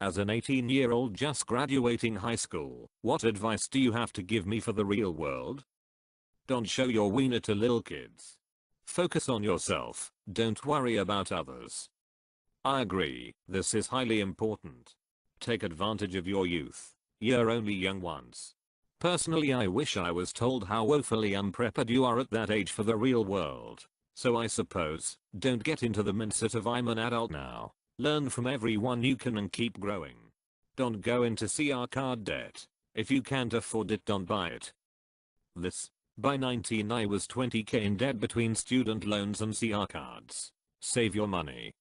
As an 18-year-old just graduating high school, what advice do you have to give me for the real world? Don't show your wiener to little kids. Focus on yourself, don't worry about others. I agree, this is highly important. Take advantage of your youth. You're only young once. Personally, I wish I was told how woefully unprepared you are at that age for the real world. So I suppose, don't get into the mindset of I'm an adult now. Learn from everyone you can and keep growing. Don't go into CR card debt. If you can't afford it, don't buy it. By 19 I was 20k in debt between student loans and CR cards. Save your money.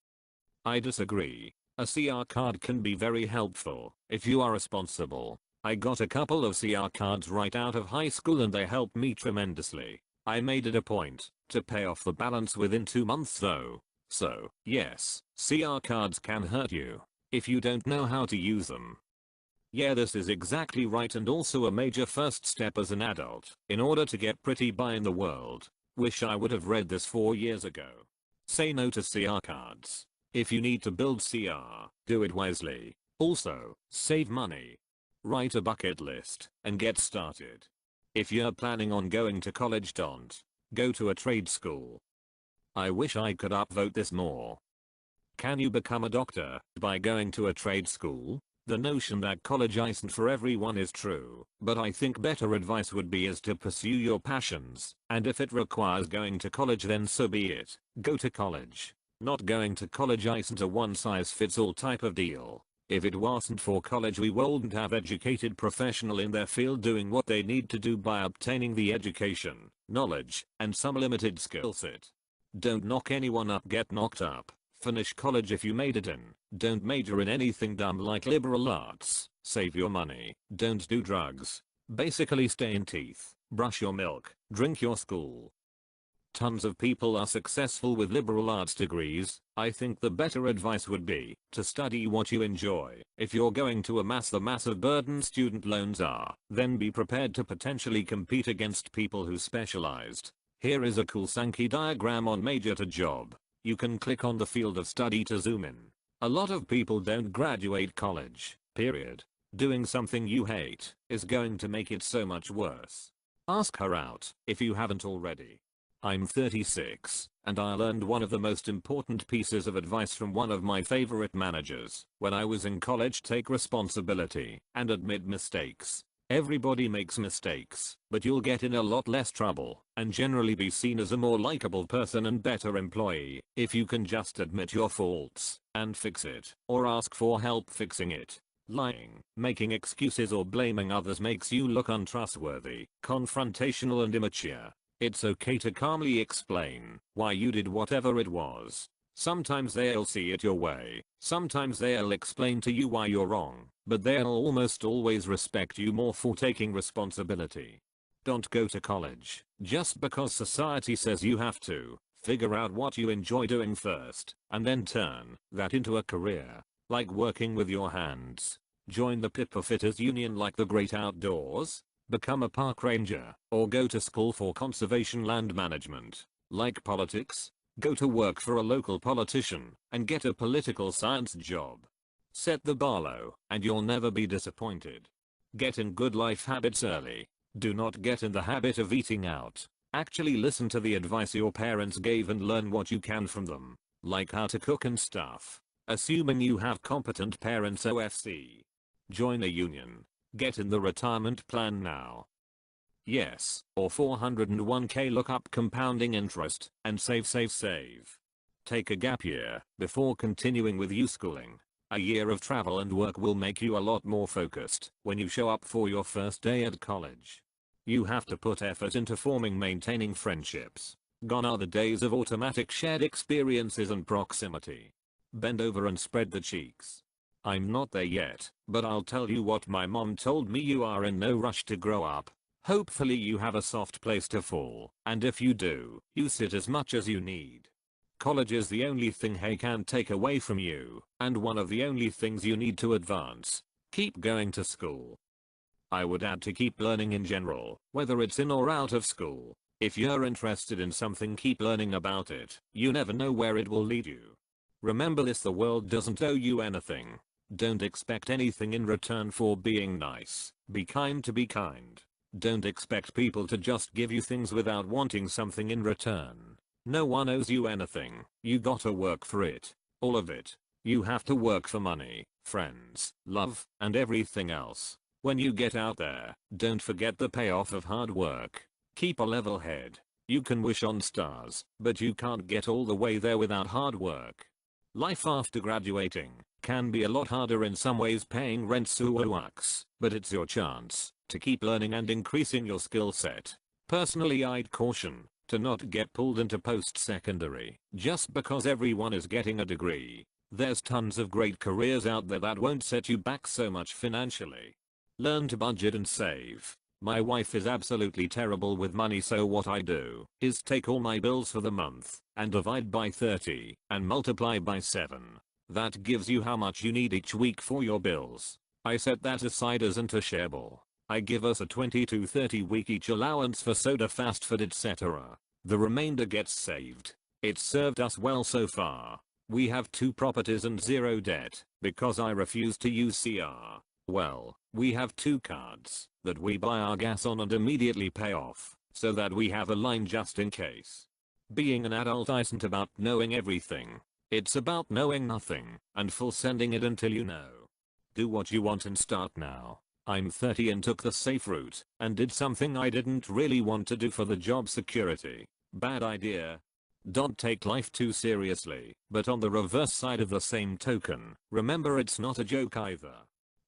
I disagree. A CR card can be very helpful if you are responsible. I got a couple of CR cards right out of high school and they helped me tremendously. I made it a point to pay off the balance within 2 months though. So, yes, CR cards can hurt you if you don't know how to use them. Yeah, this is exactly right, and also a major first step as an adult in order to get pretty by in the world. Wish I would have read this 4 years ago. Say no to CR cards. If you need to build CR, do it wisely. Also, save money. Write a bucket list and get started. If you're planning on going to college, don't go to a trade school. I wish I could upvote this more. Can you become a doctor by going to a trade school? The notion that college isn't for everyone is true, but I think better advice would be is to pursue your passions, and if it requires going to college then so be it. Go to college. Not going to college isn't a one-size-fits-all type of deal. If it wasn't for college we wouldn't have educated professionals in their field doing what they need to do by obtaining the education, knowledge, and some limited skill set. Don't knock anyone up, get knocked up. Finish college if you made it in. Don't major in anything dumb like liberal arts. Save your money. Don't do drugs. Basically stay in teeth. Brush your milk. Drink your school. Tons of people are successful with liberal arts degrees. I think the better advice would be to study what you enjoy. If you're going to amass the massive burden student loans are, then be prepared to potentially compete against people who specialized. Here is a cool Sankey diagram on major to job. You can click on the field of study to zoom in. A lot of people don't graduate college, period. Doing something you hate is going to make it so much worse. Ask her out if you haven't already. I'm 36, and I learned one of the most important pieces of advice from one of my favorite managers when I was in college: take responsibility and admit mistakes. Everybody makes mistakes, but you'll get in a lot less trouble and generally be seen as a more likable person and better employee if you can just admit your faults and fix it, or ask for help fixing it. Lying, making excuses, or blaming others makes you look untrustworthy, confrontational, and immature. It's okay to calmly explain why you did whatever it was. Sometimes they'll see it your way, sometimes they'll explain to you why you're wrong, but they'll almost always respect you more for taking responsibility. Don't go to college just because society says you have to. Figure out what you enjoy doing first, and then turn that into a career, like working with your hands. Join the Pippa Fitters Union like the great outdoors, become a park ranger, or go to school for conservation land management. Like politics, go to work for a local politician and get a political science job. Set the bar low and you'll never be disappointed. Get in good life habits early. Do not get in the habit of eating out. Actually listen to the advice your parents gave and learn what you can from them, like how to cook and stuff. Assuming you have competent parents. OFC. Join a union. Get in the retirement plan now. Yes, or 401k. Look up compounding interest and save. Take a gap year before continuing with schooling. A year of travel and work will make you a lot more focused when you show up for your first day at college. You have to put effort into maintaining friendships. Gone are the days of automatic shared experiences and proximity. Bend over and spread the cheeks. I'm not there yet, but I'll tell you what my mom told me: you are in no rush to grow up. Hopefully you have a soft place to fall, and if you do, you sit as much as you need. College is the only thing he can take away from you, and one of the only things you need to advance. Keep going to school. I would add to keep learning in general, whether it's in or out of school. If you're interested in something, keep learning about it. You never know where it will lead you. Remember this: the world doesn't owe you anything. Don't expect anything in return for being nice. Be kind to be kind. Don't expect people to just give you things without wanting something in return. No one owes you anything. You gotta work for it. All of it. You have to work for money, friends, love, and everything else. When you get out there, don't forget the payoff of hard work. Keep a level head. You can wish on stars, but you can't get all the way there without hard work. Life after graduating can be a lot harder in some ways, paying rent sucks, but it's your chance to keep learning and increasing your skill set. Personally, I'd caution to not get pulled into post-secondary just because everyone is getting a degree. There's tons of great careers out there that won't set you back so much financially. Learn to budget and save. My wife is absolutely terrible with money, so what I do is take all my bills for the month and divide by 30 and multiply by 7. That gives you how much you need each week for your bills. I set that aside as into shareable. I give us a 20 to 30 week each allowance for soda, fast food, etc. The remainder gets saved. It's served us well so far. We have 2 properties and 0 debt because I refuse to use CR. Well, we have 2 cards that we buy our gas on and immediately pay off so that we have a line just in case. Being an adult isn't about knowing everything. It's about knowing nothing and full sending it until you know. Do what you want and start now. I'm 30 and took the safe route and did something I didn't really want to do for the job security. Bad idea. Don't take life too seriously, but on the reverse side of the same token, remember it's not a joke either.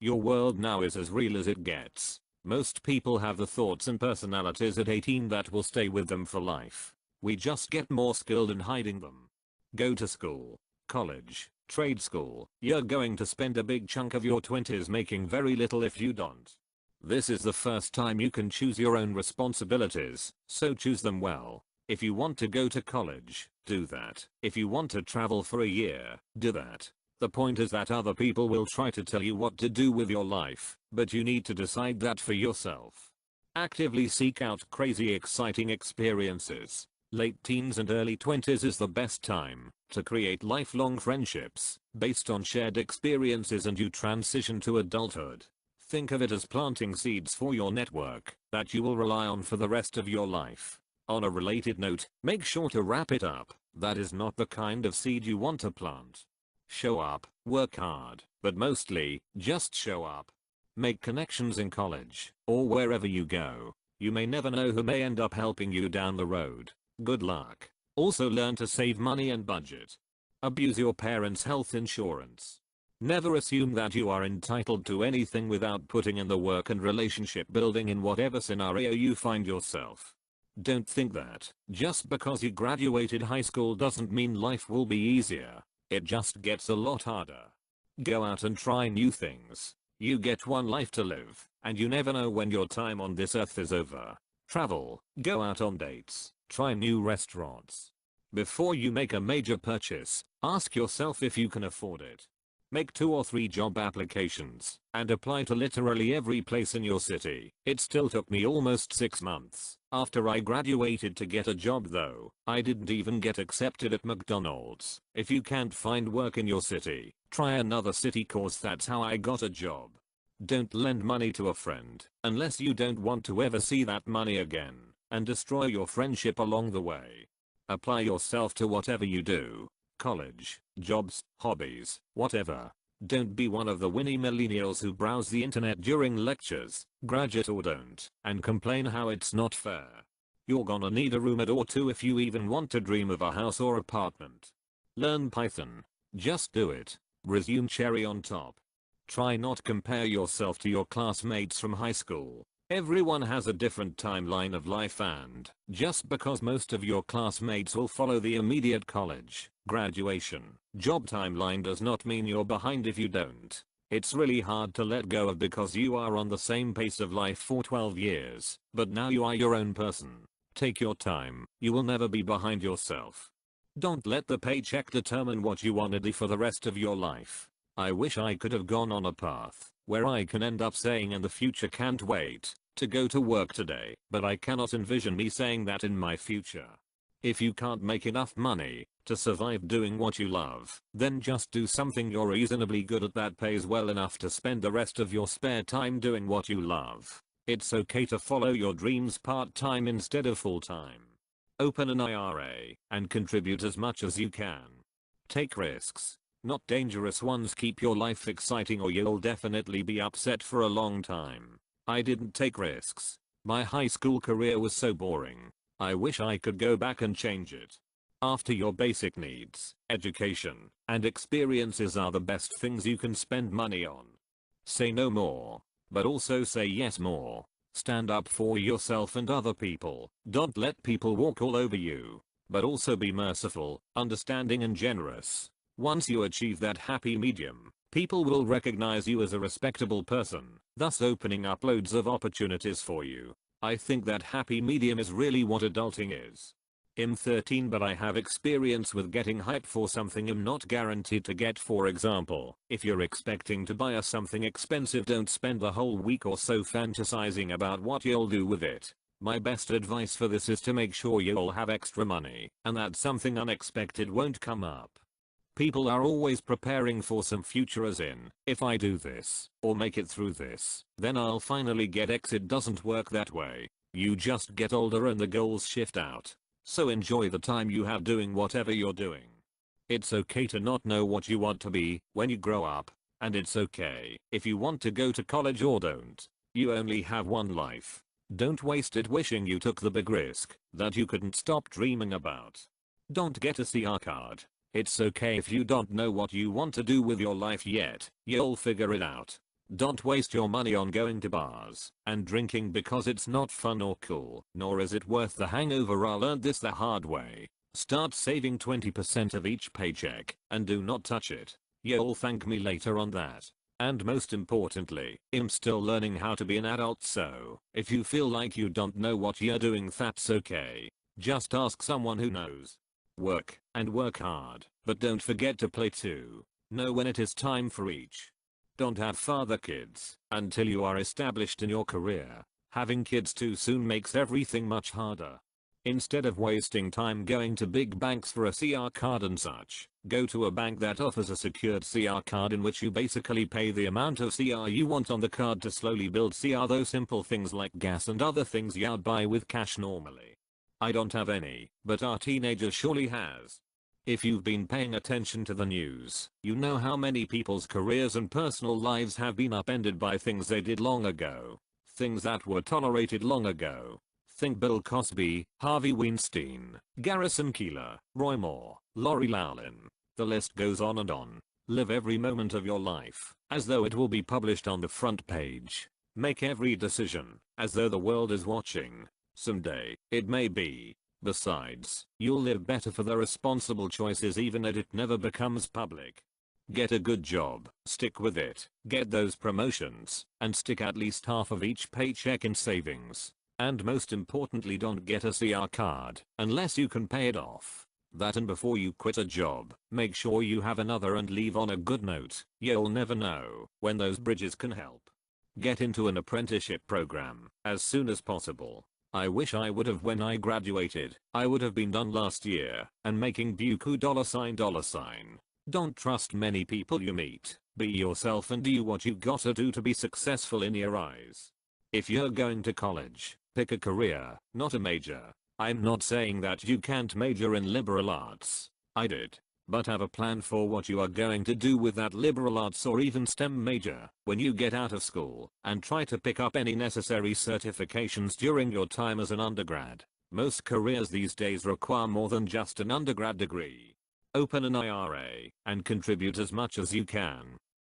Your world now is as real as it gets. Most people have the thoughts and personalities at 18 that will stay with them for life. We just get more skilled in hiding them. Go to school, college, trade school. You're going to spend a big chunk of your 20s making very little if you don't. This is the first time you can choose your own responsibilities, so choose them well. If you want to go to college, do that. If you want to travel for a year, do that. The point is that other people will try to tell you what to do with your life, but you need to decide that for yourself. Actively seek out crazy exciting experiences. Late teens and early 20s is the best time to create lifelong friendships based on shared experiences, and you transition to adulthood. Think of it as planting seeds for your network that you will rely on for the rest of your life. On a related note, make sure to wrap it up. That is not the kind of seed you want to plant. Show up, work hard, but mostly, just show up. Make connections in college, or wherever you go. You may never know who may end up helping you down the road. Good luck. Also learn to save money and budget. Abuse your parents' health insurance. Never assume that you are entitled to anything without putting in the work and relationship building in whatever scenario you find yourself. Don't think that just because you graduated high school doesn't mean life will be easier. It just gets a lot harder. Go out and try new things. You get one life to live, and you never know when your time on this earth is over. Travel, go out on dates, try new restaurants. Before you make a major purchase, ask yourself if you can afford it. Make 2 or 3 job applications and apply to literally every place in your city. It still took me almost 6 months after I graduated to get a job, though. I didn't even get accepted at McDonald's. If you can't find work in your city, try another city, cause that's how I got a job. Don't lend money to a friend unless you don't want to ever see that money again and destroy your friendship along the way. Apply yourself to whatever you do. College, jobs, hobbies, whatever. Don't be one of the whiny millennials who browse the internet during lectures, graduate or don't, and complain how it's not fair. You're gonna need a roommate or 2 if you even want to dream of a house or apartment. Learn Python. Just do it. Resume cherry on top. Try not compare yourself to your classmates from high school. Everyone has a different timeline of life, and just because most of your classmates will follow the immediate college, graduation, job timeline does not mean you're behind if you don't. It's really hard to let go of because you are on the same pace of life for 12 years, but now you are your own person. Take your time, you will never be behind yourself. Don't let the paycheck determine what you want to do for the rest of your life. I wish I could have gone on a path where I can end up saying in the future, can't wait to go to work today, but I cannot envision me saying that in my future. If you can't make enough money to survive doing what you love, then just do something you're reasonably good at that pays well enough to spend the rest of your spare time doing what you love. It's okay to follow your dreams part-time instead of full-time. Open an IRA and contribute as much as you can. Take risks, not dangerous ones. Keep your life exciting or you'll definitely be upset for a long time. I didn't take risks. My high school career was so boring. I wish I could go back and change it. After your basic needs, education, and experiences are the best things you can spend money on. Say no more, but also say yes more. Stand up for yourself and other people. Don't let people walk all over you, but also be merciful, understanding and generous. Once you achieve that happy medium, people will recognize you as a respectable person, thus opening up loads of opportunities for you. I think that happy medium is really what adulting is. I'm 13 but I have experience with getting hyped for something I'm not guaranteed to get. For example, if you're expecting to buy something expensive, don't spend the whole week or so fantasizing about what you'll do with it. My best advice for this is to make sure you'll have extra money and that something unexpected won't come up. People are always preparing for some future, as in, if I do this or make it through this, then I'll finally get X. It doesn't work that way. You just get older and the goals shift out. So enjoy the time you have doing whatever you're doing. It's okay to not know what you want to be when you grow up, and it's okay if you want to go to college or don't. You only have one life. Don't waste it wishing you took the big risk that you couldn't stop dreaming about. Don't get a CR card. It's okay if you don't know what you want to do with your life yet. You'll figure it out. Don't waste your money on going to bars and drinking because it's not fun or cool, nor is it worth the hangover. I learned this the hard way. Start saving 20% of each paycheck and do not touch it. You'll thank me later on that. And most importantly, I'm still learning how to be an adult, so if you feel like you don't know what you're doing, that's okay. Just ask someone who knows. Work and work hard, but don't forget to play too. Know when it is time for each. Don't have father kids until you are established in your career. Having kids too soon makes everything much harder. Instead of wasting time going to big banks for a CR card and such, go to a bank that offers a secured CR card in which you basically pay the amount of CR you want on the card to slowly build CR. Those simple things like gas and other things you'd buy with cash normally. I don't have any, but our teenager surely has. If you've been paying attention to the news, you know how many people's careers and personal lives have been upended by things they did long ago. Things that were tolerated long ago. Think Bill Cosby, Harvey Weinstein, Garrison Keillor, Roy Moore, Lori Loughlin. The list goes on and on. Live every moment of your life as though it will be published on the front page. Make every decision as though the world is watching. Someday, it may be. Besides, you'll live better for the responsible choices even if it never becomes public. Get a good job, stick with it, get those promotions, and stick at least half of each paycheck in savings. And most importantly, don't get a CR card unless you can pay it off. That, and before you quit a job, make sure you have another and leave on a good note. You'll never know when those bridges can help. Get into an apprenticeship program as soon as possible. I wish I would have when I graduated. I would have been done last year and making buku $. Don't trust many people you meet. Be yourself and do what you gotta do to be successful in your eyes. If you're going to college, pick a career, not a major. I'm not saying that you can't major in liberal arts. I did. But have a plan for what you are going to do with that liberal arts or even STEM major when you get out of school, and try to pick up any necessary certifications during your time as an undergrad. Most careers these days require more than just an undergrad degree. Open an IRA and contribute as much as you can.